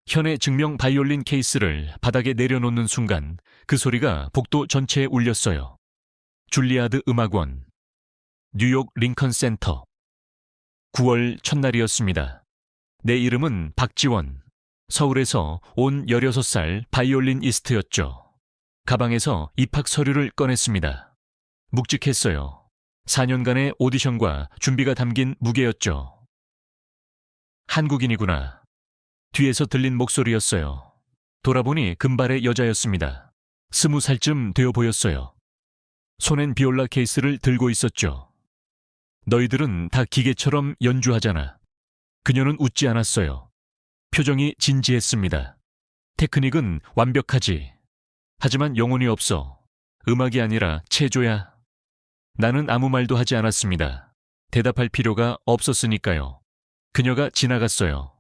현의 증명 바이올린 케이스를 바닥에 내려놓는 순간 그 소리가 복도 전체에 울렸어요. 줄리아드 음악원, 뉴욕 링컨 센터. 9월 첫날이었습니다. 내 이름은 박지원. 서울에서 온 16살 바이올리니스트였죠. 가방에서 입학 서류를 꺼냈습니다. 묵직했어요. 4년간의 오디션과 준비가 담긴 무게였죠. 한국인이구나. 뒤에서 들린 목소리였어요. 돌아보니 금발의 여자였습니다. 20살쯤 되어 보였어요. 손엔 비올라 케이스를 들고 있었죠. 너희들은 다 기계처럼 연주하잖아. 그녀는 웃지 않았어요. 표정이 진지했습니다. 테크닉은 완벽하지. 하지만 영혼이 없어. 음악이 아니라 체조야. 나는 아무 말도 하지 않았습니다. 대답할 필요가 없었으니까요. 그녀가 지나갔어요.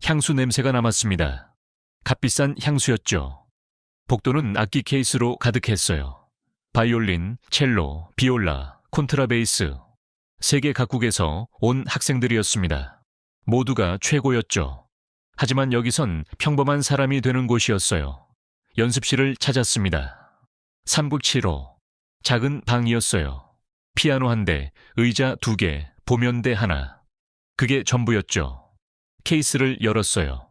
향수 냄새가 남았습니다. 값비싼 향수였죠. 복도는 악기 케이스로 가득했어요. 바이올린, 첼로, 비올라, 콘트라베이스. 세계 각국에서 온 학생들이었습니다. 모두가 최고였죠. 하지만 여기선 평범한 사람이 되는 곳이었어요. 연습실을 찾았습니다. 397호. 작은 방이었어요. 피아노 1대, 의자 2개, 보면대 하나. 그게 전부였죠. 케이스를 열었어요.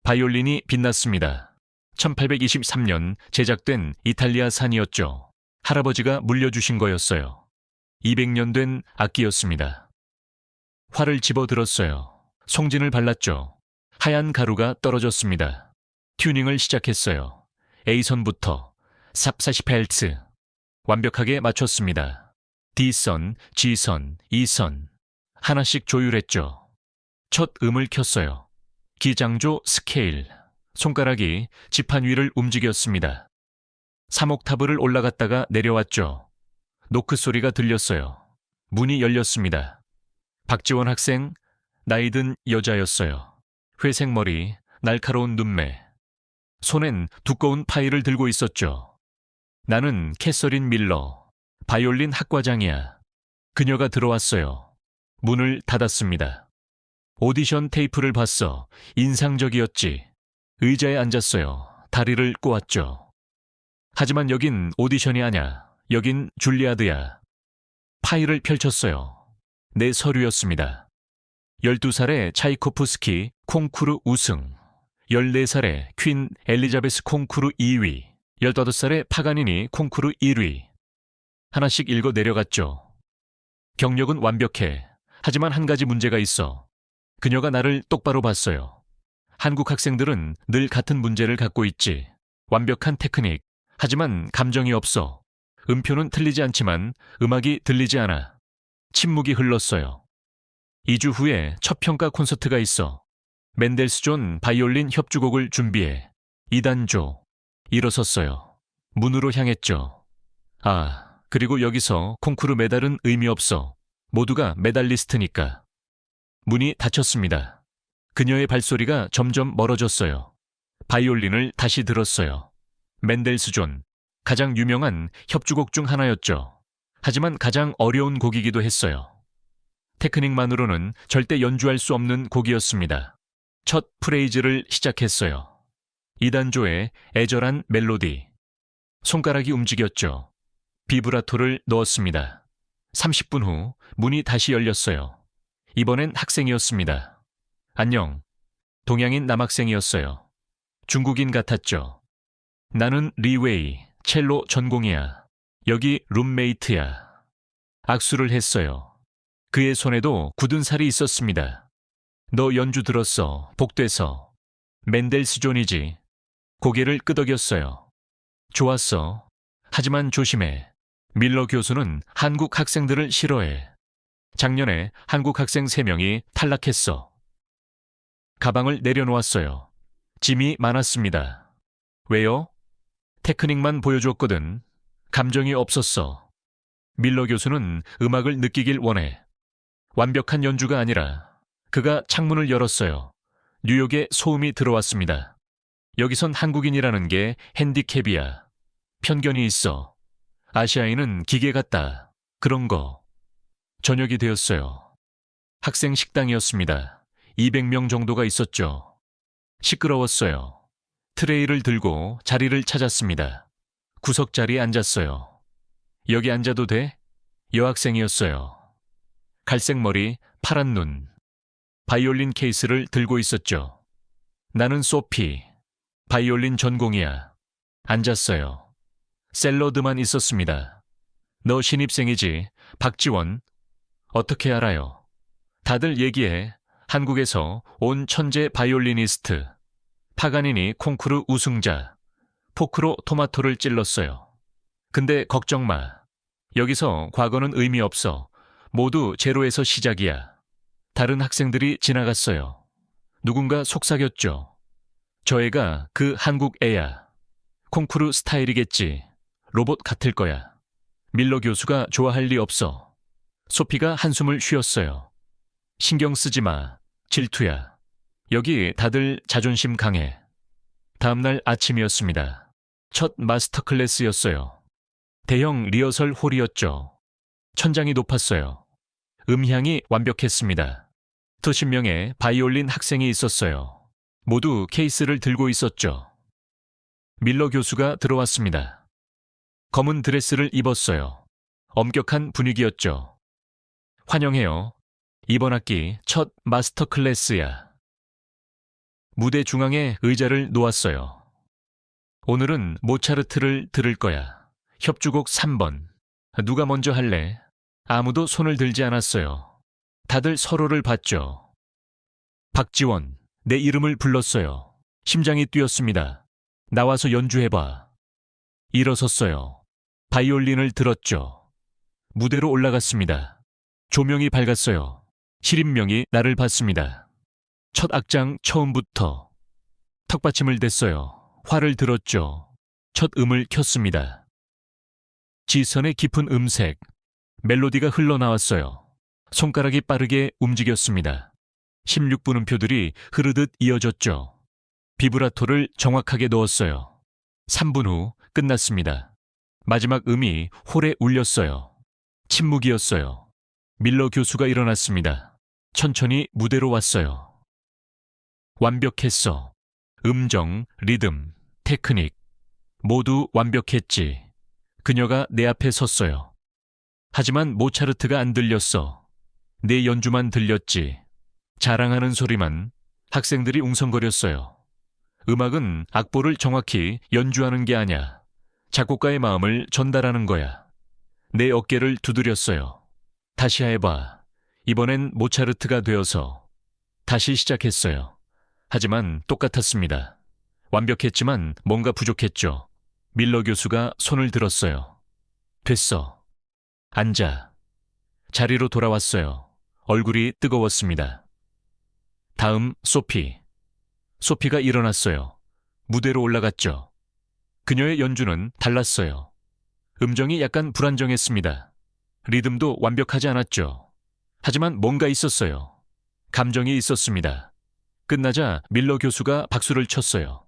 바이올린이 빛났습니다. 1823년 제작된 이탈리아 산이었죠. 할아버지가 물려주신 거였어요. 200년 된 악기였습니다. 활을 집어들었어요. 송진을 발랐죠. 하얀 가루가 떨어졌습니다. 튜닝을 시작했어요. A선부터 삽 40Hz. 완벽하게 맞췄습니다. D선, G선, E선. 하나씩 조율했죠. 첫 음을 켰어요. 기장조 스케일. 손가락이 지판 위를 움직였습니다. 3옥타브를 올라갔다가 내려왔죠. 노크 소리가 들렸어요. 문이 열렸습니다. 박지원 학생, 나이 든 여자였어요. 회색 머리, 날카로운 눈매. 손엔 두꺼운 파일을 들고 있었죠. 나는 캐서린 밀러, 바이올린 학과장이야. 그녀가 들어왔어요. 문을 닫았습니다. 오디션 테이프를 봤어. 인상적이었지. 의자에 앉았어요. 다리를 꼬았죠. 하지만 여긴 오디션이 아냐. 여긴 줄리아드야. 파일을 펼쳤어요. 내 서류였습니다. 12살에 차이코프스키 콩쿠르 우승, 14살에 퀸 엘리자베스 콩쿠르 2위, 15살에 파가니니 콩쿠르 1위. 하나씩 읽어 내려갔죠. 경력은 완벽해. 하지만 한 가지 문제가 있어. 그녀가 나를 똑바로 봤어요. 한국 학생들은 늘 같은 문제를 갖고 있지. 완벽한 테크닉. 하지만 감정이 없어. 음표는 틀리지 않지만 음악이 들리지 않아. 침묵이 흘렀어요. 2주 후에 첫 평가 콘서트가 있어. 멘델스존 바이올린 협주곡을 준비해. 2단조. 일어섰어요. 문으로 향했죠. 아, 그리고 여기서 콩쿠르 메달은 의미 없어. 모두가 메달리스트니까. 문이 닫혔습니다. 그녀의 발소리가 점점 멀어졌어요. 바이올린을 다시 들었어요. 멘델스존. 가장 유명한 협주곡 중 하나였죠. 하지만 가장 어려운 곡이기도 했어요. 테크닉만으로는 절대 연주할 수 없는 곡이었습니다. 첫 프레이즈를 시작했어요. 2단조의 애절한 멜로디. 손가락이 움직였죠. 비브라토를 넣었습니다. 30분 후 문이 다시 열렸어요. 이번엔 학생이었습니다. 안녕. 동양인 남학생이었어요. 중국인 같았죠. 나는 리웨이, 첼로 전공이야. 여기 룸메이트야. 악수를 했어요. 그의 손에도 굳은 살이 있었습니다. 너 연주 들었어, 복돼서. 멘델스존이지. 고개를 끄덕였어요. 좋았어. 하지만 조심해. 밀러 교수는 한국 학생들을 싫어해. 작년에 한국 학생 3명이 탈락했어. 가방을 내려놓았어요. 짐이 많았습니다. 왜요? 테크닉만 보여줬거든. 감정이 없었어. 밀러 교수는 음악을 느끼길 원해. 완벽한 연주가 아니라. 그가 창문을 열었어요. 뉴욕에 소음이 들어왔습니다. 여기선 한국인이라는 게 핸디캡이야. 편견이 있어. 아시아인은 기계 같다. 그런 거. 저녁이 되었어요. 학생 식당이었습니다. 200명 정도가 있었죠. 시끄러웠어요. 트레이를 들고 자리를 찾았습니다. 구석 자리에 앉았어요. 여기 앉아도 돼? 여학생이었어요. 갈색 머리, 파란 눈. 바이올린 케이스를 들고 있었죠. 나는 소피. 바이올린 전공이야. 앉았어요. 샐러드만 있었습니다. 너 신입생이지, 박지원. 어떻게 알아요? 다들 얘기해. 한국에서 온 천재 바이올리니스트. 파가니니 콩쿠르 우승자. 포크로 토마토를 찔렀어요. 근데 걱정 마. 여기서 과거는 의미 없어. 모두 제로에서 시작이야. 다른 학생들이 지나갔어요. 누군가 속삭였죠. 저 애가 그 한국 애야. 콩쿠르 스타일이겠지. 로봇 같을 거야. 밀러 교수가 좋아할 리 없어. 소피가 한숨을 쉬었어요. 신경 쓰지 마. 질투야. 여기 다들 자존심 강해. 다음날 아침이었습니다. 첫 마스터 클래스였어요. 대형 리허설 홀이었죠. 천장이 높았어요. 음향이 완벽했습니다. 수십 명의 바이올린 학생이 있었어요. 모두 케이스를 들고 있었죠. 밀러 교수가 들어왔습니다. 검은 드레스를 입었어요. 엄격한 분위기였죠. 환영해요. 이번 학기 첫 마스터 클래스야. 무대 중앙에 의자를 놓았어요. 오늘은 모차르트를 들을 거야. 협주곡 3번. 누가 먼저 할래? 아무도 손을 들지 않았어요. 다들 서로를 봤죠. 박지원, 내 이름을 불렀어요. 심장이 뛰었습니다. 나와서 연주해봐. 일어섰어요. 바이올린을 들었죠. 무대로 올라갔습니다. 조명이 밝았어요. 시린명이 나를 봤습니다. 첫 악장 처음부터. 턱받침을 댔어요. 활을 들었죠. 첫 음을 켰습니다. 지선의 깊은 음색, 멜로디가 흘러나왔어요. 손가락이 빠르게 움직였습니다. 16분음표들이 흐르듯 이어졌죠. 비브라토를 정확하게 넣었어요. 3분 후 끝났습니다. 마지막 음이 홀에 울렸어요. 침묵이었어요. 밀러 교수가 일어났습니다. 천천히 무대로 왔어요. 완벽했어. 음정, 리듬, 테크닉 모두 완벽했지. 그녀가 내 앞에 섰어요. 하지만 모차르트가 안 들렸어. 내 연주만 들렸지. 자랑하는 소리만. 학생들이 웅성거렸어요. 음악은 악보를 정확히 연주하는 게 아니야. 작곡가의 마음을 전달하는 거야. 내 어깨를 두드렸어요. 다시 해봐. 이번엔 모차르트가 되어서. 다시 시작했어요. 하지만 똑같았습니다. 완벽했지만 뭔가 부족했죠. 밀러 교수가 손을 들었어요. 됐어. 앉아. 자리로 돌아왔어요. 얼굴이 뜨거웠습니다. 다음 소피. 소피가 일어났어요. 무대로 올라갔죠. 그녀의 연주는 달랐어요. 음정이 약간 불안정했습니다. 리듬도 완벽하지 않았죠. 하지만 뭔가 있었어요. 감정이 있었습니다. 끝나자 밀러 교수가 박수를 쳤어요.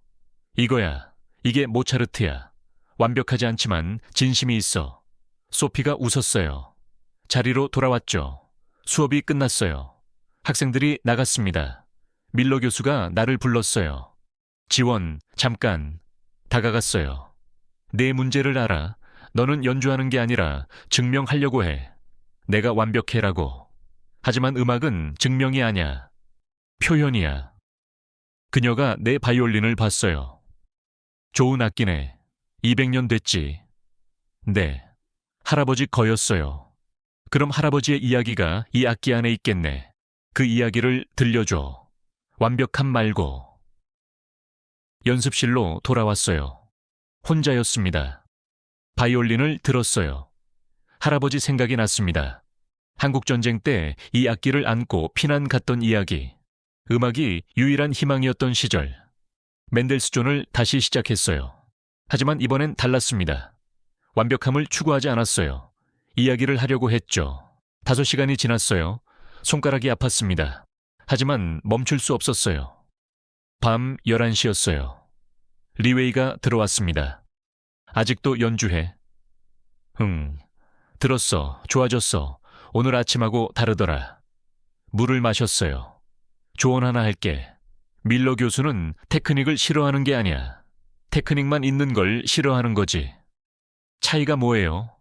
이거야. 이게 모차르트야. 완벽하지 않지만 진심이 있어. 소피가 웃었어요. 자리로 돌아왔죠. 수업이 끝났어요. 학생들이 나갔습니다. 밀러 교수가 나를 불렀어요. 지원, 잠깐. 다가갔어요. 내 문제를 알아. 너는 연주하는 게 아니라 증명하려고 해. 내가 완벽해라고. 하지만 음악은 증명이 아니야. 표현이야. 그녀가 내 바이올린을 봤어요. 좋은 악기네. 200년 됐지. 네. 할아버지 거였어요. 그럼 할아버지의 이야기가 이 악기 안에 있겠네. 그 이야기를 들려줘. 완벽함 말고. 연습실로 돌아왔어요. 혼자였습니다. 바이올린을 들었어요. 할아버지 생각이 났습니다. 한국전쟁 때 이 악기를 안고 피난 갔던 이야기. 음악이 유일한 희망이었던 시절. 멘델스존을 다시 시작했어요. 하지만 이번엔 달랐습니다. 완벽함을 추구하지 않았어요. 이야기를 하려고 했죠. 5시간이 지났어요. 손가락이 아팠습니다. 하지만 멈출 수 없었어요. 밤 11시였어요. 리웨이가 들어왔습니다. 아직도 연주해? 들었어. 좋아졌어. 오늘 아침하고 다르더라. 물을 마셨어요. 조언 하나 할게. 밀러 교수는 테크닉을 싫어하는 게 아니야. 테크닉만 있는 걸 싫어하는 거지. 차이가 뭐예요?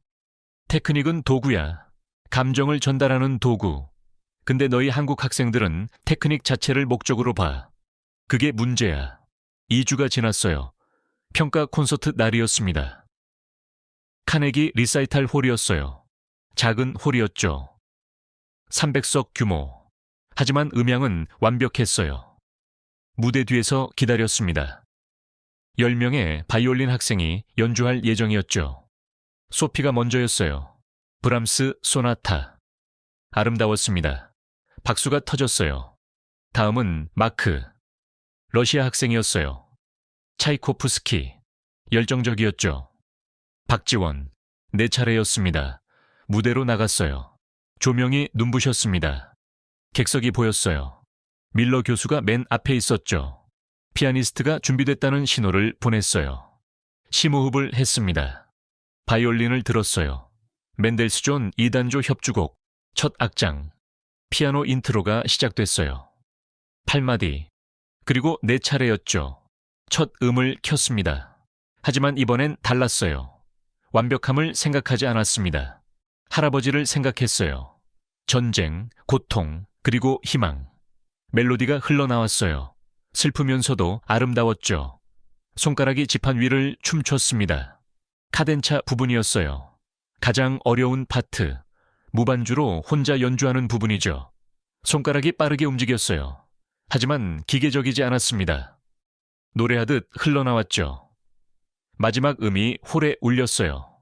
테크닉은 도구야. 감정을 전달하는 도구. 근데 너희 한국 학생들은 테크닉 자체를 목적으로 봐. 그게 문제야. 2주가 지났어요. 평가 콘서트 날이었습니다. 카네기 리사이탈 홀이었어요. 작은 홀이었죠. 300석 규모. 하지만 음향은 완벽했어요. 무대 뒤에서 기다렸습니다. 10명의 바이올린 학생이 연주할 예정이었죠. 소피가 먼저였어요. 브람스 소나타. 아름다웠습니다. 박수가 터졌어요. 다음은 마크. 러시아 학생이었어요. 차이코프스키. 열정적이었죠. 박지원. 네 차례였습니다. 무대로 나갔어요. 조명이 눈부셨습니다. 객석이 보였어요. 밀러 교수가 맨 앞에 있었죠. 피아니스트가 준비됐다는 신호를 보냈어요. 심호흡을 했습니다. 바이올린을 들었어요. 멘델스존 2단조 협주곡 첫 악장. 피아노 인트로가 시작됐어요. 8마디. 그리고 네 차례였죠. 첫 음을 켰습니다. 하지만 이번엔 달랐어요. 완벽함을 생각하지 않았습니다. 할아버지를 생각했어요. 전쟁, 고통, 그리고 희망. 멜로디가 흘러나왔어요. 슬프면서도 아름다웠죠. 손가락이 지판 위를 춤췄습니다. 카덴차 부분이었어요. 가장 어려운 파트. 무반주로 혼자 연주하는 부분이죠. 손가락이 빠르게 움직였어요. 하지만 기계적이지 않았습니다. 노래하듯 흘러나왔죠. 마지막 음이 홀에 울렸어요.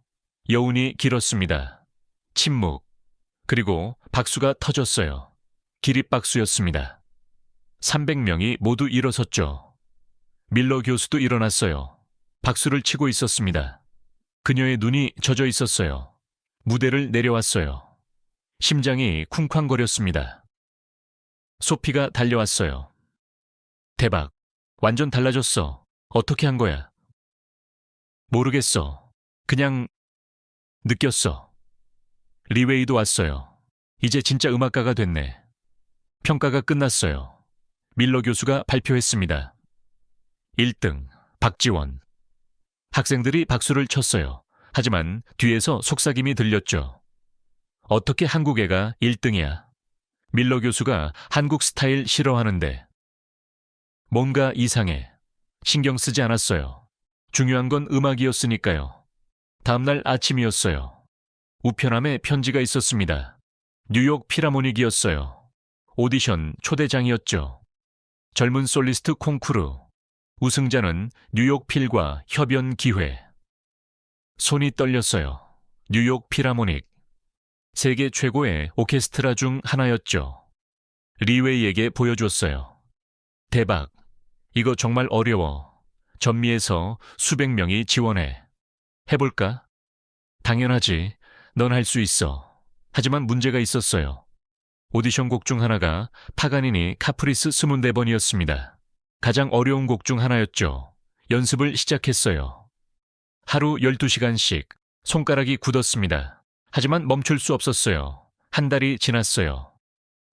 여운이 길었습니다. 침묵. 그리고 박수가 터졌어요. 기립박수였습니다. 300명이 모두 일어섰죠. 밀러 교수도 일어났어요. 박수를 치고 있었습니다. 그녀의 눈이 젖어 있었어요. 무대를 내려왔어요. 심장이 쿵쾅거렸습니다. 소피가 달려왔어요. 대박. 완전 달라졌어. 어떻게 한 거야? 모르겠어. 그냥 느꼈어. 리웨이도 왔어요. 이제 진짜 음악가가 됐네. 평가가 끝났어요. 밀러 교수가 발표했습니다. 1등, 박지원. 학생들이 박수를 쳤어요. 하지만 뒤에서 속삭임이 들렸죠. 어떻게 한국 애가 1등이야? 밀러 교수가 한국 스타일 싫어하는데. 뭔가 이상해. 신경 쓰지 않았어요. 중요한 건 음악이었으니까요. 다음날 아침이었어요. 우편함에 편지가 있었습니다. 뉴욕 필하모닉이었어요. 오디션 초대장이었죠. 젊은 솔리스트 콩쿠르. 우승자는 뉴욕 필과 협연 기회. 손이 떨렸어요. 뉴욕 필하모닉. 세계 최고의 오케스트라 중 하나였죠. 리웨이에게 보여줬어요. 대박. 이거 정말 어려워. 전미에서 수백 명이 지원해. 해볼까? 당연하지. 넌 할 수 있어. 하지만 문제가 있었어요. 오디션 곡 중 하나가 파가니니 카프리스 24번이었습니다. 가장 어려운 곡 중 하나였죠. 연습을 시작했어요. 하루 12시간씩 손가락이 굳었습니다. 하지만 멈출 수 없었어요. 한 달이 지났어요.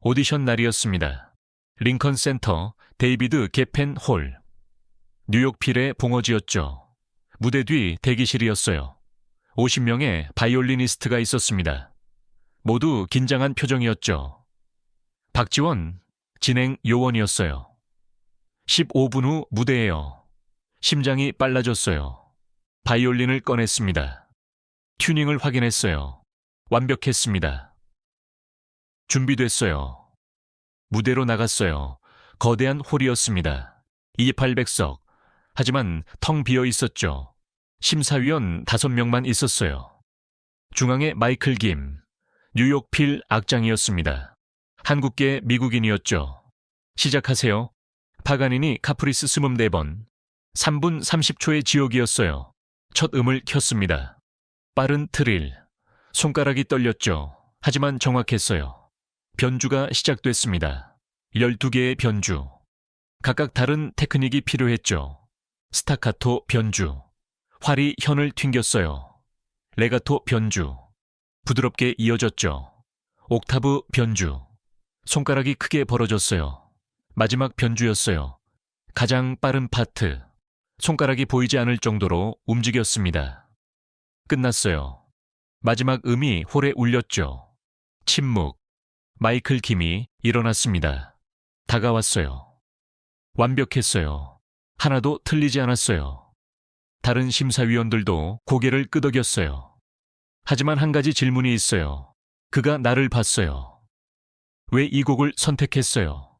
오디션 날이었습니다. 링컨 센터 데이비드 게펜 홀. 뉴욕 필의 봉어지였죠. 무대 뒤 대기실이었어요. 50명의 바이올리니스트가 있었습니다. 모두 긴장한 표정이었죠. 박지원, 진행 요원이었어요. 15분 후 무대에요. 심장이 빨라졌어요. 바이올린을 꺼냈습니다. 튜닝을 확인했어요. 완벽했습니다. 준비됐어요. 무대로 나갔어요. 거대한 홀이었습니다. 2,800석. 하지만 텅 비어 있었죠. 심사위원 5명만 있었어요. 중앙에 마이클 김, 뉴욕 필 악장이었습니다. 한국계 미국인이었죠. 시작하세요. 파가니니 카프리스 24번. 3분 30초의 지옥이었어요. 첫 음을 켰습니다. 빠른 트릴. 손가락이 떨렸죠. 하지만 정확했어요. 변주가 시작됐습니다. 12개의 변주. 각각 다른 테크닉이 필요했죠. 스타카토 변주. 활이 현을 튕겼어요. 레가토 변주. 부드럽게 이어졌죠. 옥타브 변주. 손가락이 크게 벌어졌어요. 마지막 변주였어요. 가장 빠른 파트. 손가락이 보이지 않을 정도로 움직였습니다. 끝났어요. 마지막 음이 홀에 울렸죠. 침묵. 마이클 김이 일어났습니다. 다가왔어요. 완벽했어요. 하나도 틀리지 않았어요. 다른 심사위원들도 고개를 끄덕였어요. 하지만 한 가지 질문이 있어요. 그가 나를 봤어요. 왜 이 곡을 선택했어요?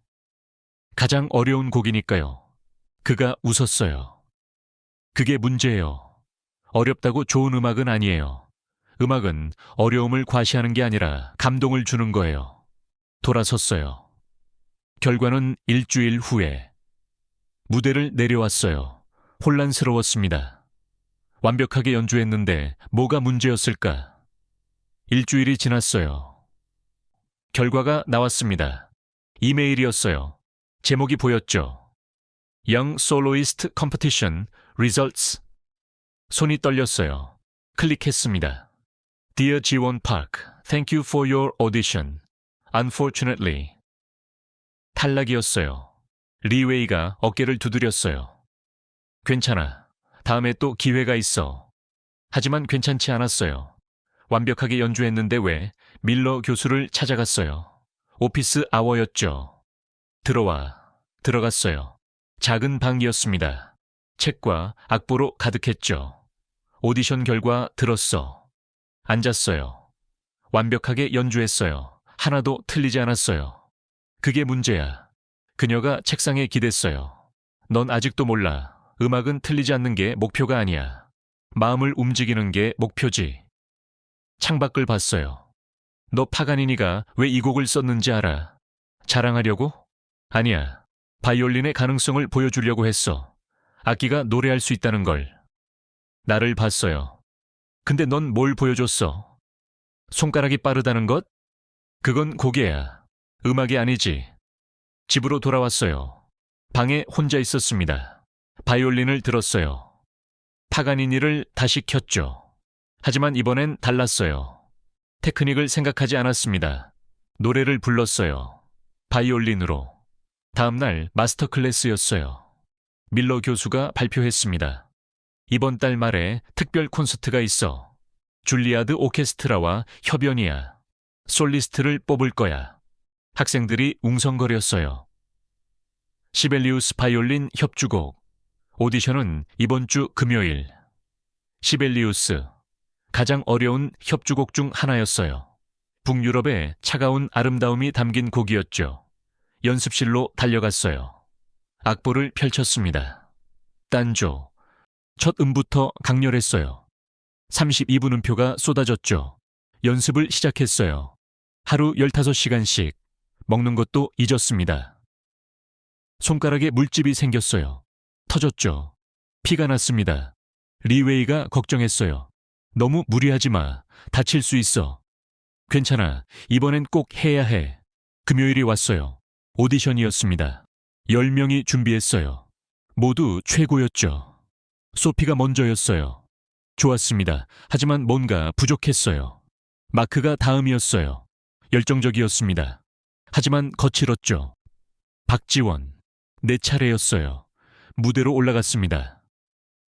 가장 어려운 곡이니까요. 그가 웃었어요. 그게 문제예요. 어렵다고 좋은 음악은 아니에요. 음악은 어려움을 과시하는 게 아니라 감동을 주는 거예요. 돌아섰어요. 결과는 일주일 후에. 무대를 내려왔어요. 혼란스러웠습니다. 완벽하게 연주했는데 뭐가 문제였을까? 일주일이 지났어요. 결과가 나왔습니다. 이메일이었어요. 제목이 보였죠. Young Soloist Competition Results. 손이 떨렸어요. 클릭했습니다. Dear Jiwon Park, thank you for your audition. Unfortunately. 탈락이었어요. 리웨이가 어깨를 두드렸어요. 괜찮아. 다음에 또 기회가 있어. 하지만 괜찮지 않았어요. 완벽하게 연주했는데 왜 밀러 교수를 찾아갔어요. 오피스 아워였죠. 들어갔어요. 작은 방이었습니다. 책과 악보로 가득했죠. 오디션 결과 들었어. 앉았어요. 완벽하게 연주했어요. 하나도 틀리지 않았어요. 그게 문제야. 그녀가 책상에 기댔어요. 넌 아직도 몰라. 음악은 틀리지 않는 게 목표가 아니야. 마음을 움직이는 게 목표지. 창밖을 봤어요. 너 파가니니가 왜 이 곡을 썼는지 알아? 자랑하려고? 아니야. 바이올린의 가능성을 보여주려고 했어. 악기가 노래할 수 있다는 걸. 나를 봤어요. 근데 넌 뭘 보여줬어? 손가락이 빠르다는 것? 그건 고개야. 음악이 아니지. 집으로 돌아왔어요. 방에 혼자 있었습니다. 바이올린을 들었어요. 파가니니를 다시 켰죠. 하지만 이번엔 달랐어요. 테크닉을 생각하지 않았습니다. 노래를 불렀어요. 바이올린으로. 다음날 마스터 클래스였어요. 밀러 교수가 발표했습니다. 이번 달 말에 특별 콘서트가 있어. 줄리아드 오케스트라와 협연이야. 솔리스트를 뽑을 거야. 학생들이 웅성거렸어요. 시벨리우스 바이올린 협주곡. 오디션은 이번 주 금요일. 시벨리우스. 가장 어려운 협주곡 중 하나였어요. 북유럽의 차가운 아름다움이 담긴 곡이었죠. 연습실로 달려갔어요. 악보를 펼쳤습니다. 딴조. 첫 음부터 강렬했어요. 32분 음표가 쏟아졌죠. 연습을 시작했어요. 하루 15시간씩. 먹는 것도 잊었습니다. 손가락에 물집이 생겼어요. 터졌죠. 피가 났습니다. 리웨이가 걱정했어요. 너무 무리하지 마. 다칠 수 있어. 괜찮아. 이번엔 꼭 해야 해. 금요일이 왔어요. 오디션이었습니다. 10명이 준비했어요. 모두 최고였죠. 소피가 먼저였어요. 좋았습니다. 하지만 뭔가 부족했어요. 마크가 다음이었어요. 열정적이었습니다. 하지만 거칠었죠. 박지원. 내 차례였어요. 무대로 올라갔습니다.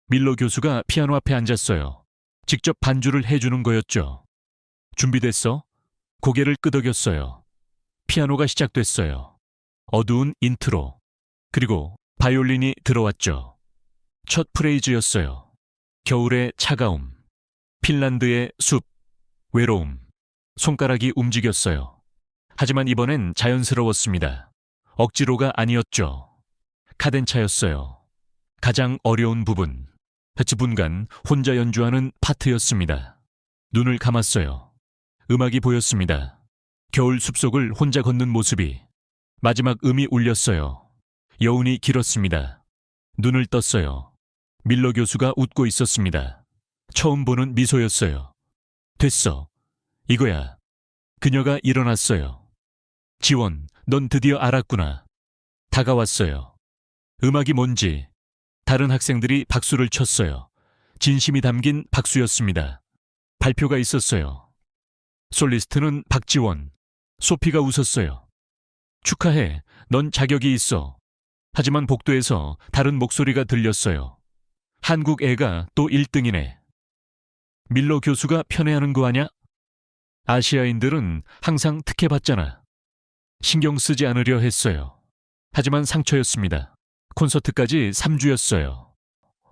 밀러 교수가 피아노 앞에 앉았어요. 직접 반주를 해주는 거였죠. 준비됐어? 고개를 끄덕였어요. 피아노가 시작됐어요. 어두운 인트로. 그리고 바이올린이 들어왔죠. 첫 프레이즈였어요. 겨울의 차가움. 핀란드의 숲. 외로움. 손가락이 움직였어요. 하지만 이번엔 자연스러웠습니다. 억지로가 아니었죠. 카덴차였어요. 가장 어려운 부분. 지분간 혼자 연주하는 파트였습니다. 눈을 감았어요. 음악이 보였습니다. 겨울 숲속을 혼자 걷는 모습이. 마지막 음이 울렸어요. 여운이 길었습니다. 눈을 떴어요. 밀러 교수가 웃고 있었습니다. 처음 보는 미소였어요. 됐어. 이거야. 그녀가 일어났어요. 지원, 넌 드디어 알았구나. 다가왔어요. 음악이 뭔지. 다른 학생들이 박수를 쳤어요. 진심이 담긴 박수였습니다. 발표가 있었어요. 솔리스트는 박지원. 소피가 웃었어요. 축하해. 넌 자격이 있어. 하지만 복도에서 다른 목소리가 들렸어요. 한국 애가 또 1등이네. 밀러 교수가 편애하는 거 아냐? 아시아인들은 항상 특혜받잖아. 신경 쓰지 않으려 했어요. 하지만 상처였습니다. 콘서트까지 3주였어요.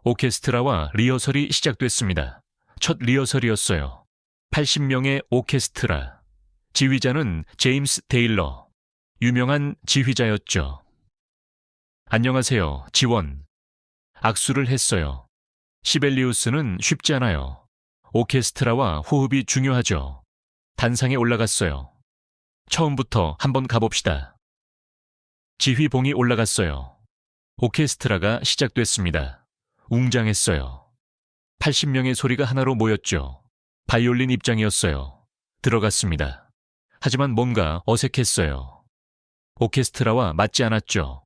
오케스트라와 리허설이 시작됐습니다. 첫 리허설이었어요. 80명의 오케스트라. 지휘자는 제임스 테일러. 유명한 지휘자였죠. 안녕하세요, 지원. 악수를 했어요. 시벨리우스는 쉽지 않아요. 오케스트라와 호흡이 중요하죠. 단상에 올라갔어요. 처음부터 한번 가봅시다. 지휘봉이 올라갔어요. 오케스트라가 시작됐습니다. 웅장했어요. 80명의 소리가 하나로 모였죠. 바이올린 입장이었어요. 들어갔습니다. 하지만 뭔가 어색했어요. 오케스트라와 맞지 않았죠.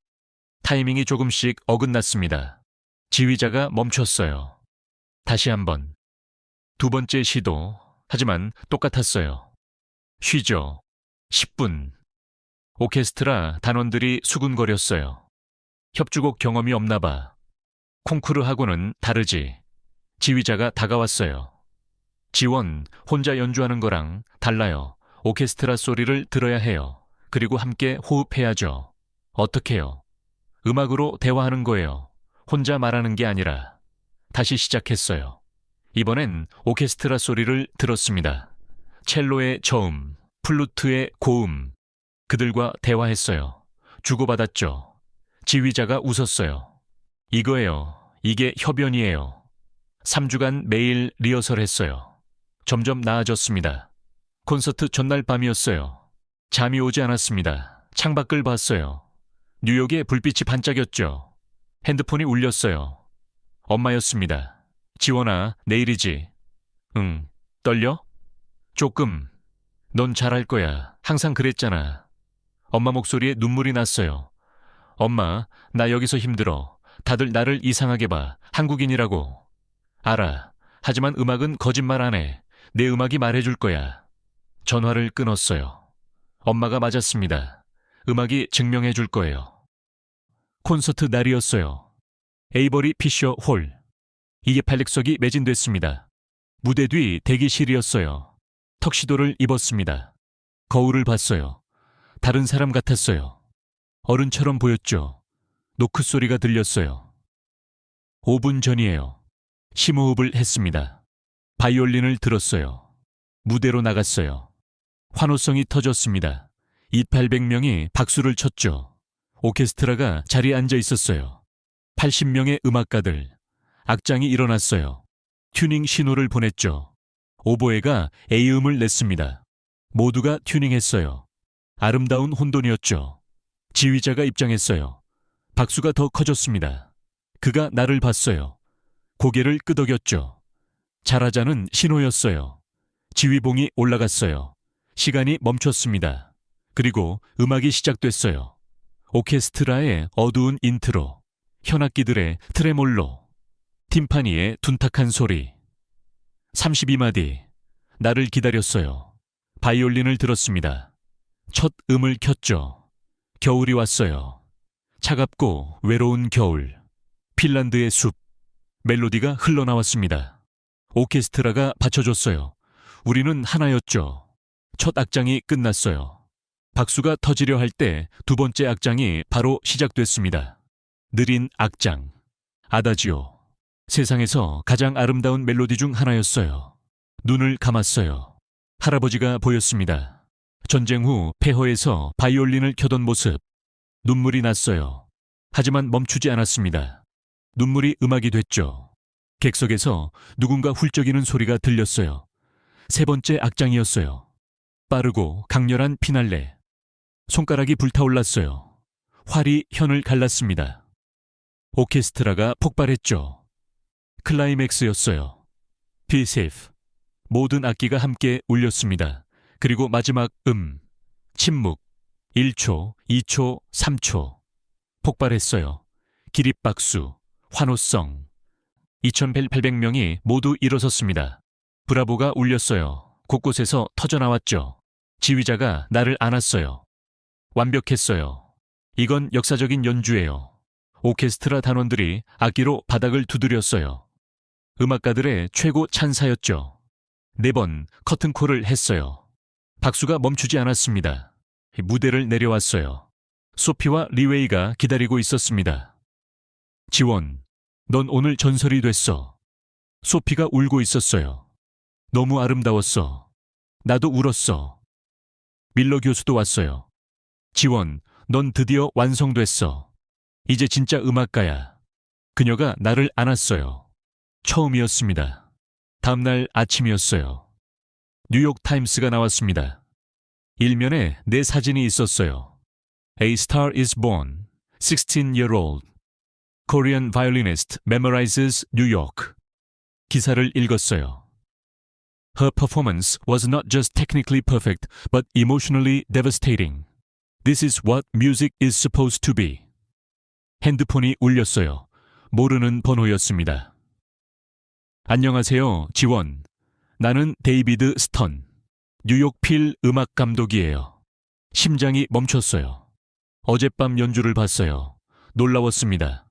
타이밍이 조금씩 어긋났습니다. 지휘자가 멈췄어요. 다시 한번. 두 번째 시도. 하지만 똑같았어요. 쉬죠. 10분. 오케스트라 단원들이 수군거렸어요. 협주곡 경험이 없나 봐. 콩쿠르하고는 다르지. 지휘자가 다가왔어요. 지원, 혼자 연주하는 거랑 달라요. 오케스트라 소리를 들어야 해요. 그리고 함께 호흡해야죠. 어떻게요? 음악으로 대화하는 거예요. 혼자 말하는 게 아니라. 다시 시작했어요. 이번엔 오케스트라 소리를 들었습니다. 첼로의 저음, 플루트의 고음. 그들과 대화했어요. 주고받았죠. 지휘자가 웃었어요. 이거예요. 이게 협연이에요. 3주간 매일 리허설했어요. 점점 나아졌습니다. 콘서트 전날 밤이었어요. 잠이 오지 않았습니다. 창밖을 봤어요. 뉴욕의 불빛이 반짝였죠. 핸드폰이 울렸어요. 엄마였습니다. 지원아, 내일이지. 응, 떨려? 조금. 넌 잘할 거야. 항상 그랬잖아. 엄마 목소리에 눈물이 났어요. 엄마, 나 여기서 힘들어. 다들 나를 이상하게 봐. 한국인이라고. 알아. 하지만 음악은 거짓말 안 해. 내 음악이 말해줄 거야. 전화를 끊었어요. 엄마가 맞았습니다. 음악이 증명해 줄 거예요. 콘서트 날이었어요. 에이버리 피셔 홀. 208객석이 매진됐습니다. 무대 뒤 대기실이었어요. 턱시도를 입었습니다. 거울을 봤어요. 다른 사람 같았어요. 어른처럼 보였죠. 노크 소리가 들렸어요. 5분 전이에요. 심호흡을 했습니다. 바이올린을 들었어요. 무대로 나갔어요. 환호성이 터졌습니다. 2,800명이 박수를 쳤죠. 오케스트라가 자리에 앉아 있었어요. 80명의 음악가들. 악장이 일어났어요. 튜닝 신호를 보냈죠. 오보에가 A음을 냈습니다. 모두가 튜닝했어요. 아름다운 혼돈이었죠. 지휘자가 입장했어요. 박수가 더 커졌습니다. 그가 나를 봤어요. 고개를 끄덕였죠. 잘하자는 신호였어요. 지휘봉이 올라갔어요. 시간이 멈췄습니다. 그리고 음악이 시작됐어요. 오케스트라의 어두운 인트로, 현악기들의 트레몰로, 팀파니의 둔탁한 소리. 32마디. 나를 기다렸어요. 바이올린을 들었습니다. 첫 음을 켰죠. 겨울이 왔어요. 차갑고 외로운 겨울. 핀란드의 숲. 멜로디가 흘러나왔습니다. 오케스트라가 받쳐줬어요. 우리는 하나였죠. 첫 악장이 끝났어요. 박수가 터지려 할 때 두 번째 악장이 바로 시작됐습니다. 느린 악장. 아다지오. 세상에서 가장 아름다운 멜로디 중 하나였어요. 눈을 감았어요. 할아버지가 보였습니다. 전쟁 후 폐허에서 바이올린을 켜던 모습. 눈물이 났어요. 하지만 멈추지 않았습니다. 눈물이 음악이 됐죠. 객석에서 누군가 훌쩍이는 소리가 들렸어요. 세 번째 악장이었어요. 빠르고 강렬한 피날레. 손가락이 불타올랐어요. 활이 현을 갈랐습니다. 오케스트라가 폭발했죠. 클라이맥스였어요. 비세프. 모든 악기가 함께 울렸습니다. 그리고 마지막 침묵. 1초, 2초, 3초. 폭발했어요. 기립박수, 환호성. 2,800명이 모두 일어섰습니다. 브라보가 울렸어요. 곳곳에서 터져나왔죠. 지휘자가 나를 안았어요. 완벽했어요. 이건 역사적인 연주예요. 오케스트라 단원들이 악기로 바닥을 두드렸어요. 음악가들의 최고 찬사였죠. 4번 커튼콜을 했어요. 박수가 멈추지 않았습니다. 무대를 내려왔어요. 소피와 리웨이가 기다리고 있었습니다. 지원, 넌 오늘 전설이 됐어. 소피가 울고 있었어요. 너무 아름다웠어. 나도 울었어. 밀러 교수도 왔어요. 지원, 넌 드디어 완성됐어. 이제 진짜 음악가야. 그녀가 나를 안았어요. 처음이었습니다. 다음날 아침이었어요. 뉴욕 타임스가 나왔습니다. 일면에 내 사진이 있었어요. A star is born, 16-year-old. Korean violinist memorizes New York. 기사를 읽었어요. Her performance was not just technically perfect, but emotionally devastating. This is what music is supposed to be. 핸드폰이 울렸어요. 모르는 번호였습니다. 안녕하세요, 지원. 나는 데이비드 스턴. 뉴욕 필 음악 감독이에요. 심장이 멈췄어요. 어젯밤 연주를 봤어요. 놀라웠습니다.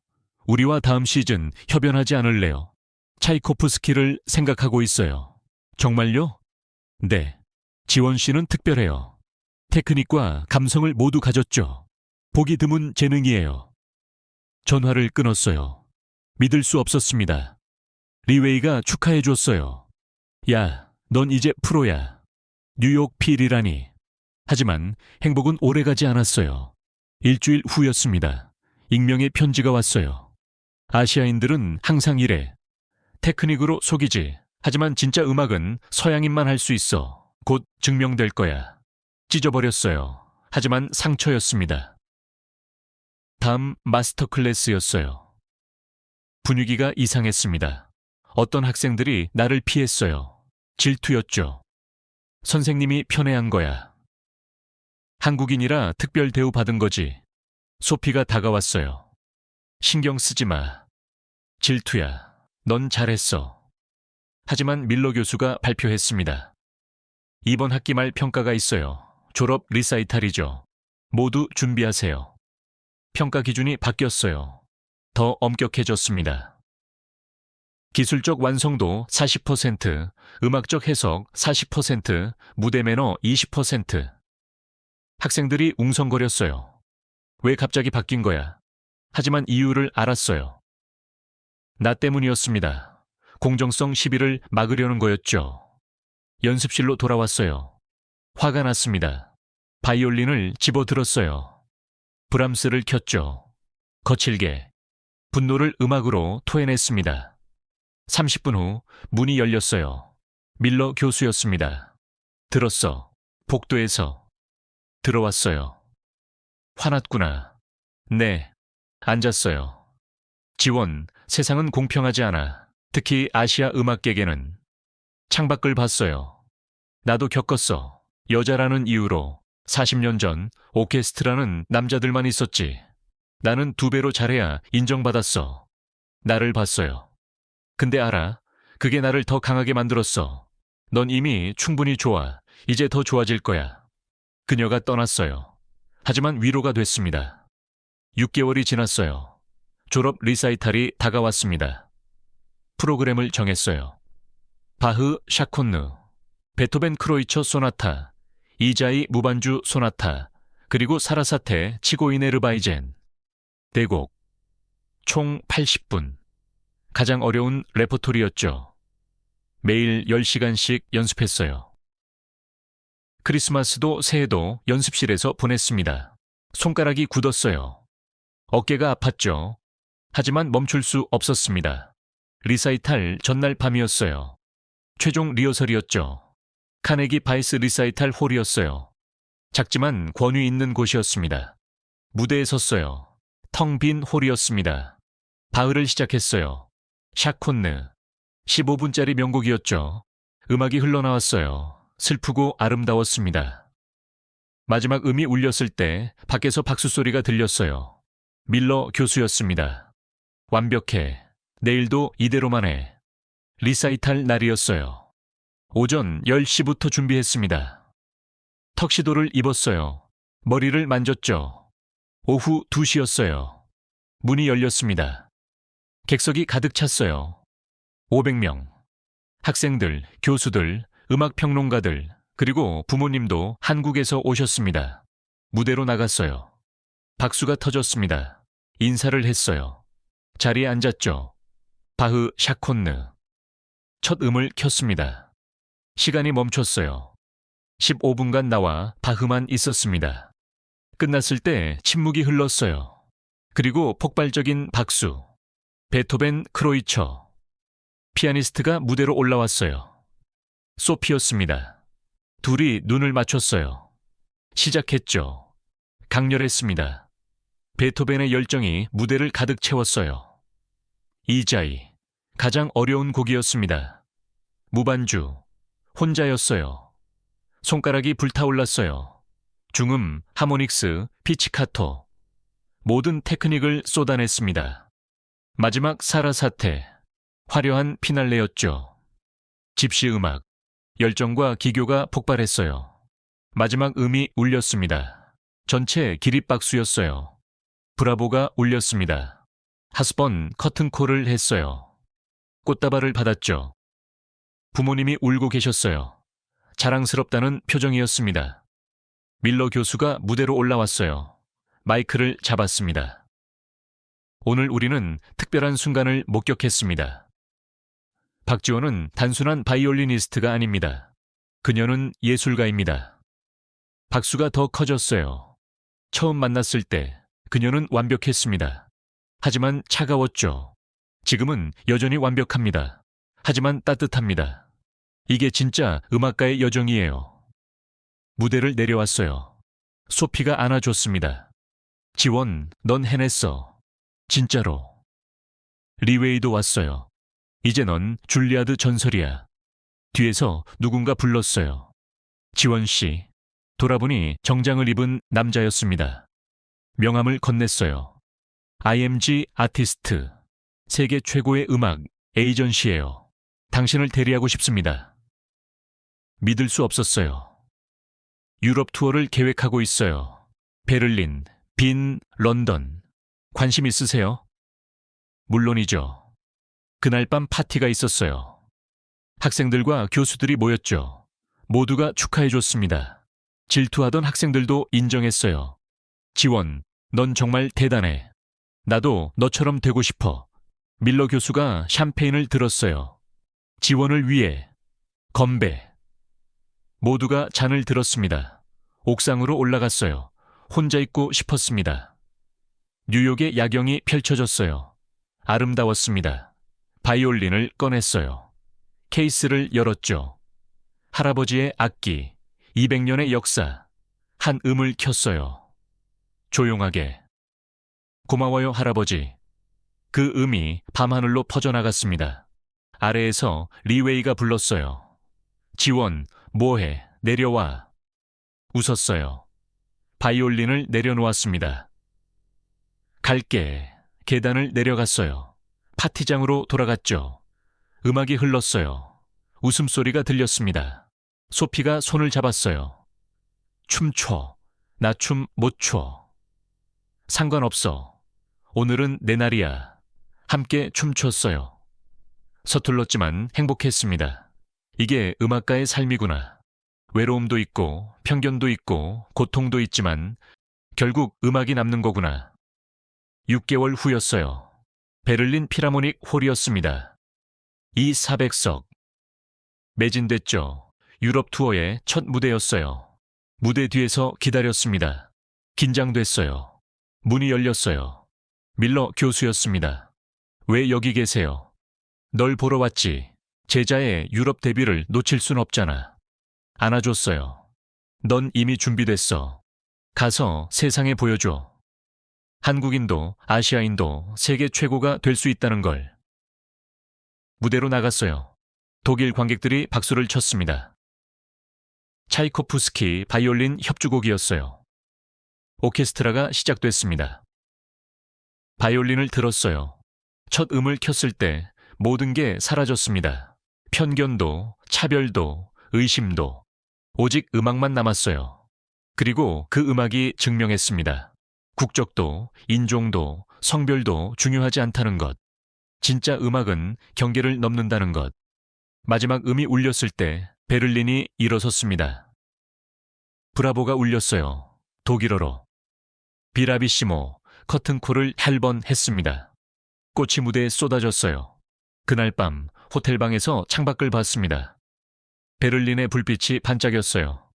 우리와 다음 시즌 협연하지 않을래요. 차이코프스키를 생각하고 있어요. 정말요? 네. 지원 씨는 특별해요. 테크닉과 감성을 모두 가졌죠. 보기 드문 재능이에요. 전화를 끊었어요. 믿을 수 없었습니다. 리웨이가 축하해 줬어요. 야, 넌 이제 프로야. 뉴욕 필이라니. 하지만 행복은 오래가지 않았어요. 일주일 후였습니다. 익명의 편지가 왔어요. 아시아인들은 항상 이래. 테크닉으로 속이지. 하지만 진짜 음악은 서양인만 할 수 있어. 곧 증명될 거야. 찢어버렸어요. 하지만 상처였습니다. 다음 마스터 클래스였어요. 분위기가 이상했습니다. 어떤 학생들이 나를 피했어요. 질투였죠. 선생님이 편애한 거야. 한국인이라 특별 대우 받은 거지. 소피가 다가왔어요. 신경 쓰지 마. 질투야. 넌 잘했어. 하지만 밀러 교수가 발표했습니다. 이번 학기 말 평가가 있어요. 졸업 리사이탈이죠. 모두 준비하세요. 평가 기준이 바뀌었어요. 더 엄격해졌습니다. 기술적 완성도 40%, 음악적 해석 40%, 무대 매너 20%. 학생들이 웅성거렸어요. 왜 갑자기 바뀐 거야? 하지만 이유를 알았어요. 나 때문이었습니다. 공정성 시비를 막으려는 거였죠. 연습실로 돌아왔어요. 화가 났습니다. 바이올린을 집어들었어요. 브람스를 켰죠. 거칠게. 분노를 음악으로 토해냈습니다. 30분 후 문이 열렸어요. 밀러 교수였습니다. 들었어. 복도에서. 들어왔어요. 화났구나. 네. 앉았어요. 지원, 세상은 공평하지 않아. 특히 아시아 음악계에는. 창밖을 봤어요. 나도 겪었어. 여자라는 이유로. 40년 전 오케스트라는 남자들만 있었지. 나는 2배로 잘해야 인정받았어. 나를 봤어요. 근데 알아? 그게 나를 더 강하게 만들었어. 넌 이미 충분히 좋아. 이제 더 좋아질 거야. 그녀가 떠났어요. 하지만 위로가 됐습니다. 6개월이 지났어요. 졸업 리사이탈이 다가왔습니다. 프로그램을 정했어요. 바흐 샤콘느, 베토벤 크로이처 소나타, 이자이 무반주 소나타, 그리고 사라사테 치고이네 르바이젠. 대곡. 총 80분. 가장 어려운 레퍼토리였죠. 매일 10시간씩 연습했어요. 크리스마스도 새해도 연습실에서 보냈습니다. 손가락이 굳었어요. 어깨가 아팠죠. 하지만 멈출 수 없었습니다. 리사이탈 전날 밤이었어요. 최종 리허설이었죠. 카네기 바이스 리사이탈 홀이었어요. 작지만 권위 있는 곳이었습니다. 무대에 섰어요. 텅 빈 홀이었습니다. 바흐를 시작했어요. 샤콘느. 15분짜리 명곡이었죠. 음악이 흘러나왔어요. 슬프고 아름다웠습니다. 마지막 음이 울렸을 때 밖에서 박수 소리가 들렸어요. 밀러 교수였습니다. 완벽해. 내일도 이대로만 해. 리사이탈 날이었어요. 오전 10시부터 준비했습니다. 턱시도를 입었어요. 머리를 만졌죠. 오후 2시였어요. 문이 열렸습니다. 객석이 가득 찼어요. 500명. 학생들, 교수들, 음악평론가들, 그리고 부모님도 한국에서 오셨습니다. 무대로 나갔어요. 박수가 터졌습니다. 인사를 했어요. 자리에 앉았죠. 바흐 샤콘느. 첫 음을 켰습니다. 시간이 멈췄어요. 15분간 나와 바흐만 있었습니다. 끝났을 때 침묵이 흘렀어요. 그리고 폭발적인 박수. 베토벤 크로이처. 피아니스트가 무대로 올라왔어요. 소피였습니다. 둘이 눈을 맞췄어요. 시작했죠. 강렬했습니다. 베토벤의 열정이 무대를 가득 채웠어요. 이자이. 가장 어려운 곡이었습니다. 무반주. 혼자였어요. 손가락이 불타올랐어요. 중음, 하모닉스, 피치카토. 모든 테크닉을 쏟아냈습니다. 마지막 사라사테. 화려한 피날레였죠. 집시 음악. 열정과 기교가 폭발했어요. 마지막 음이 울렸습니다. 전체 기립박수였어요. 브라보가 울렸습니다. 하스번 커튼콜을 했어요. 꽃다발을 받았죠. 부모님이 울고 계셨어요. 자랑스럽다는 표정이었습니다. 밀러 교수가 무대로 올라왔어요. 마이크를 잡았습니다. 오늘 우리는 특별한 순간을 목격했습니다. 박지원은 단순한 바이올리니스트가 아닙니다. 그녀는 예술가입니다. 박수가 더 커졌어요. 처음 만났을 때 그녀는 완벽했습니다. 하지만 차가웠죠. 지금은 여전히 완벽합니다. 하지만 따뜻합니다. 이게 진짜 음악가의 여정이에요. 무대를 내려왔어요. 소피가 안아줬습니다. 지원, 넌 해냈어. 진짜로. 리웨이도 왔어요. 이제 넌 줄리아드 전설이야. 뒤에서 누군가 불렀어요. 지원 씨. 돌아보니 정장을 입은 남자였습니다. 명함을 건넸어요. IMG 아티스트. 세계 최고의 음악 에이전시예요. 당신을 대리하고 싶습니다. 믿을 수 없었어요. 유럽 투어를 계획하고 있어요. 베를린, 빈, 런던. 관심 있으세요? 물론이죠. 그날 밤 파티가 있었어요. 학생들과 교수들이 모였죠. 모두가 축하해줬습니다. 질투하던 학생들도 인정했어요. 지원, 넌 정말 대단해. 나도 너처럼 되고 싶어. 밀러 교수가 샴페인을 들었어요. 지원을 위해. 건배. 모두가 잔을 들었습니다. 옥상으로 올라갔어요. 혼자 있고 싶었습니다. 뉴욕의 야경이 펼쳐졌어요. 아름다웠습니다. 바이올린을 꺼냈어요. 케이스를 열었죠. 할아버지의 악기, 200년의 역사, 한 음을 켰어요. 조용하게. 고마워요, 할아버지. 그 음이 밤하늘로 퍼져나갔습니다. 아래에서 리웨이가 불렀어요. 지원, 뭐해, 내려와. 웃었어요. 바이올린을 내려놓았습니다. 갈게. 계단을 내려갔어요. 파티장으로 돌아갔죠. 음악이 흘렀어요. 웃음소리가 들렸습니다. 소피가 손을 잡았어요. 춤춰. 나 춤 못 춰. 상관없어. 오늘은 내 날이야. 함께 춤췄어요. 서툴렀지만 행복했습니다. 이게 음악가의 삶이구나. 외로움도 있고 편견도 있고 고통도 있지만 결국 음악이 남는 거구나. 6개월 후였어요. 베를린 필하모닉 홀이었습니다. 이 400석. 매진됐죠. 유럽 투어의 첫 무대였어요. 무대 뒤에서 기다렸습니다. 긴장됐어요. 문이 열렸어요. 밀러 교수였습니다. 왜 여기 계세요? 널 보러 왔지. 제자의 유럽 데뷔를 놓칠 순 없잖아. 안아줬어요. 넌 이미 준비됐어. 가서 세상에 보여줘. 한국인도 아시아인도 세계 최고가 될 수 있다는 걸. 무대로 나갔어요. 독일 관객들이 박수를 쳤습니다. 차이코프스키 바이올린 협주곡이었어요. 오케스트라가 시작됐습니다. 바이올린을 들었어요. 첫 음을 켰을 때 모든 게 사라졌습니다. 편견도, 차별도, 의심도. 오직 음악만 남았어요. 그리고 그 음악이 증명했습니다. 국적도, 인종도, 성별도 중요하지 않다는 것. 진짜 음악은 경계를 넘는다는 것. 마지막 음이 울렸을 때 베를린이 일어섰습니다. 브라보가 울렸어요. 독일어로. 비라비시모, 커튼콜을 8번 했습니다. 꽃이 무대에 쏟아졌어요. 그날 밤 호텔방에서 창밖을 봤습니다. 베를린의 불빛이 반짝였어요.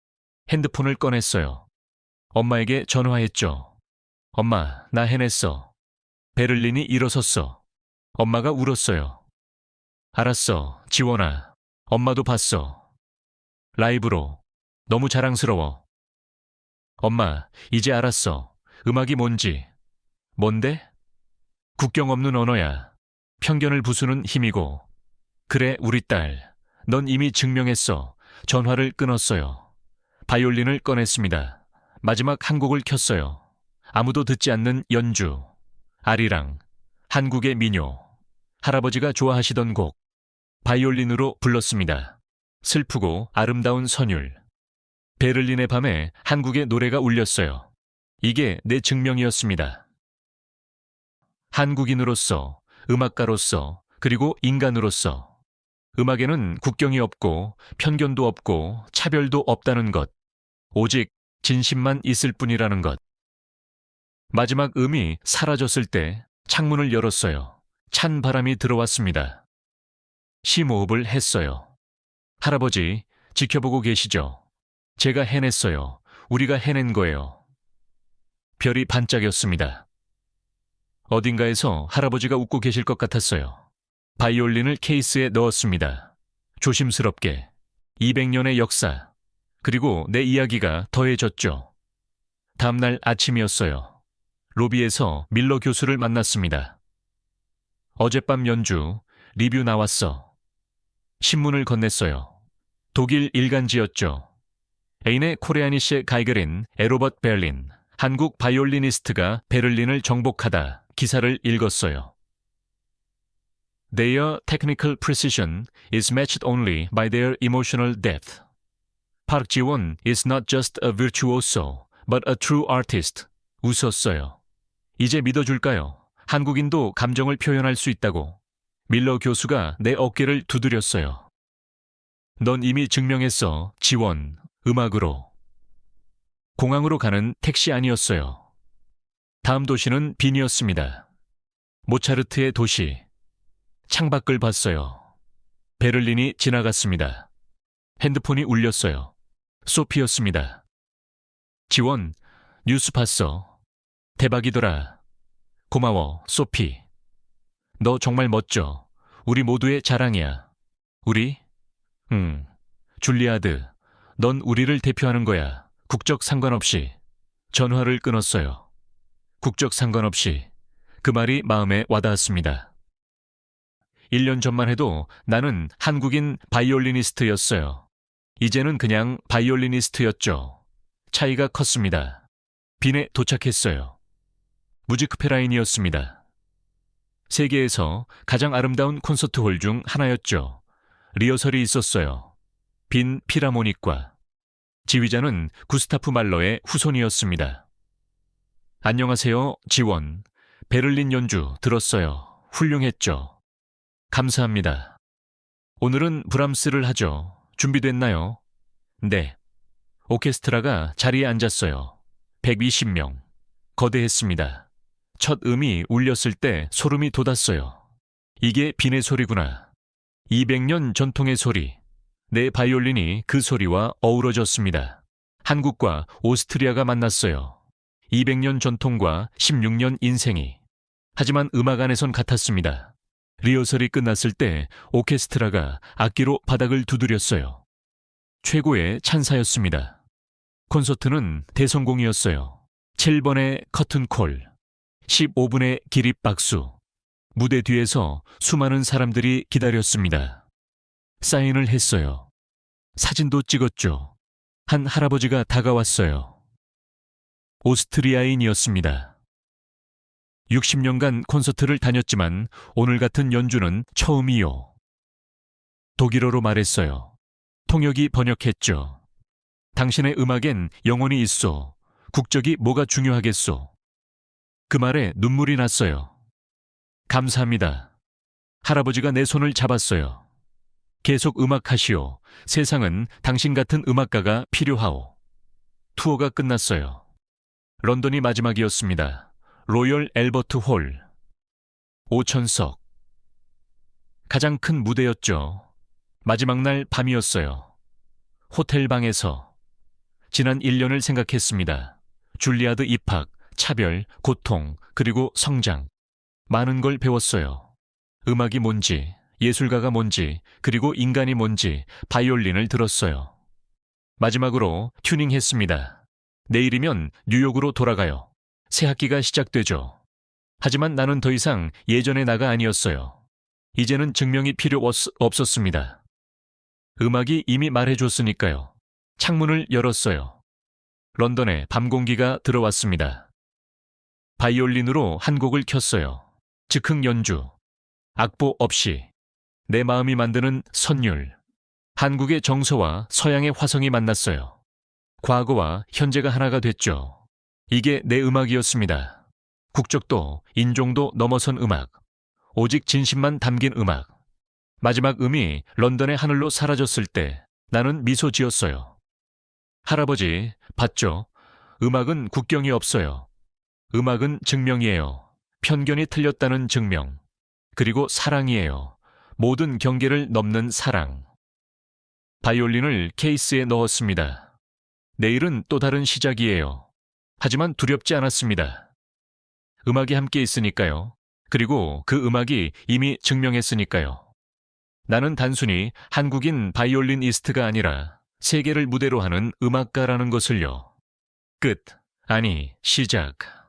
핸드폰을 꺼냈어요. 엄마에게 전화했죠. 엄마, 나 해냈어. 베를린이 일어섰어. 엄마가 울었어요. 알았어, 지원아. 엄마도 봤어. 라이브로. 너무 자랑스러워. 엄마, 이제 알았어. 음악이 뭔지. 뭔데? 국경 없는 언어야. 편견을 부수는 힘이고. 그래, 우리 딸. 넌 이미 증명했어. 전화를 끊었어요. 바이올린을 꺼냈습니다. 마지막 한 곡을 켰어요. 아무도 듣지 않는 연주. 아리랑. 한국의 민요. 할아버지가 좋아하시던 곡. 바이올린으로 불렀습니다. 슬프고 아름다운 선율. 베를린의 밤에 한국의 노래가 울렸어요. 이게 내 증명이었습니다. 한국인으로서, 음악가로서, 그리고 인간으로서. 음악에는 국경이 없고 편견도 없고 차별도 없다는 것. 오직 진심만 있을 뿐이라는 것. 마지막 음이 사라졌을 때 창문을 열었어요. 찬 바람이 들어왔습니다. 심호흡을 했어요. 할아버지, 지켜보고 계시죠? 제가 해냈어요. 우리가 해낸 거예요. 별이 반짝였습니다. 어딘가에서 할아버지가 웃고 계실 것 같았어요. 바이올린을 케이스에 넣었습니다. 조심스럽게. 200년의 역사. 그리고 내 이야기가 더해졌죠. 다음날 아침이었어요. 로비에서 밀러 교수를 만났습니다. 어젯밤 연주, 리뷰 나왔어. 신문을 건넸어요. 독일 일간지였죠. 에인의 코레아니시 가이거린 에로버트 베를린, 한국 바이올리니스트가 베를린을 정복하다 기사를 읽었어요. Their technical precision is matched only by their emotional depth. Park Ji-won is not just a virtuoso, but a true artist. 웃었어요. 이제 믿어줄까요? 한국인도 감정을 표현할 수 있다고. 밀러 교수가 내 어깨를 두드렸어요. 넌 이미 증명했어, 지원, 음악으로. 공항으로 가는 택시 아니었어요. 다음 도시는 빈이었습니다. 모차르트의 도시. 창밖을 봤어요. 베를린이 지나갔습니다. 핸드폰이 울렸어요. 소피였습니다. 지원, 뉴스 봤어. 대박이더라. 고마워, 소피. 너 정말 멋져. 우리 모두의 자랑이야. 우리? 응. 줄리아드, 넌 우리를 대표하는 거야. 국적 상관없이. 전화를 끊었어요. 국적 상관없이. 그 말이 마음에 와닿았습니다. 1년 전만 해도 나는 한국인 바이올리니스트였어요. 이제는 그냥 바이올리니스트였죠. 차이가 컸습니다. 빈에 도착했어요. 무지크페라인이었습니다. 세계에서 가장 아름다운 콘서트홀 중 하나였죠. 리허설이 있었어요. 빈 피라모닉과. 지휘자는 구스타프 말러의 후손이었습니다. 안녕하세요, 지원. 베를린 연주 들었어요. 훌륭했죠. 감사합니다. 오늘은 브람스를 하죠. 준비됐나요? 네. 오케스트라가 자리에 앉았어요. 120명. 거대했습니다. 첫 음이 울렸을 때 소름이 돋았어요. 이게 빈의 소리구나. 200년 전통의 소리. 내 바이올린이 그 소리와 어우러졌습니다. 한국과 오스트리아가 만났어요. 200년 전통과 16년 인생이. 하지만 음악 안에선 같았습니다. 리허설이 끝났을 때 오케스트라가 악기로 바닥을 두드렸어요. 최고의 찬사였습니다. 콘서트는 대성공이었어요. 7번의 커튼콜, 15분의 기립박수. 무대 뒤에서 수많은 사람들이 기다렸습니다. 사인을 했어요. 사진도 찍었죠. 한 할아버지가 다가왔어요. 오스트리아인이었습니다. 60년간 콘서트를 다녔지만 오늘 같은 연주는 처음이요. 독일어로 말했어요. 통역이 번역했죠. 당신의 음악엔 영혼이 있소. 국적이 뭐가 중요하겠소. 그 말에 눈물이 났어요. 감사합니다. 할아버지가 내 손을 잡았어요. 계속 음악하시오. 세상은 당신 같은 음악가가 필요하오. 투어가 끝났어요. 런던이 마지막이었습니다. 로열 앨버트 홀. 5,000석. 가장 큰 무대였죠. 마지막 날 밤이었어요. 호텔 방에서 지난 1년을 생각했습니다. 줄리아드 입학, 차별, 고통, 그리고 성장. 많은 걸 배웠어요. 음악이 뭔지, 예술가가 뭔지, 그리고 인간이 뭔지 바이올린을 들었어요. 마지막으로 튜닝했습니다. 내일이면 뉴욕으로 돌아가요. 새 학기가 시작되죠. 하지만 나는 더 이상 예전의 나가 아니었어요. 이제는 증명이 필요 없었습니다. 음악이 이미 말해줬으니까요. 창문을 열었어요. 런던에 밤 공기가 들어왔습니다. 바이올린으로 한 곡을 켰어요. 즉흥 연주. 악보 없이. 내 마음이 만드는 선율. 한국의 정서와 서양의 화성이 만났어요. 과거와 현재가 하나가 됐죠. 이게 내 음악이었습니다. 국적도 인종도 넘어선 음악. 오직 진심만 담긴 음악. 마지막 음이 런던의 하늘로 사라졌을 때 나는 미소 지었어요. 할아버지, 봤죠? 음악은 국경이 없어요. 음악은 증명이에요. 편견이 틀렸다는 증명. 그리고 사랑이에요. 모든 경계를 넘는 사랑. 바이올린을 케이스에 넣었습니다. 내일은 또 다른 시작이에요. 하지만 두렵지 않았습니다. 음악이 함께 있으니까요. 그리고 그 음악이 이미 증명했으니까요. 나는 단순히 한국인 바이올리니스트가 아니라 세계를 무대로 하는 음악가라는 것을요. 끝, 아니, 시작.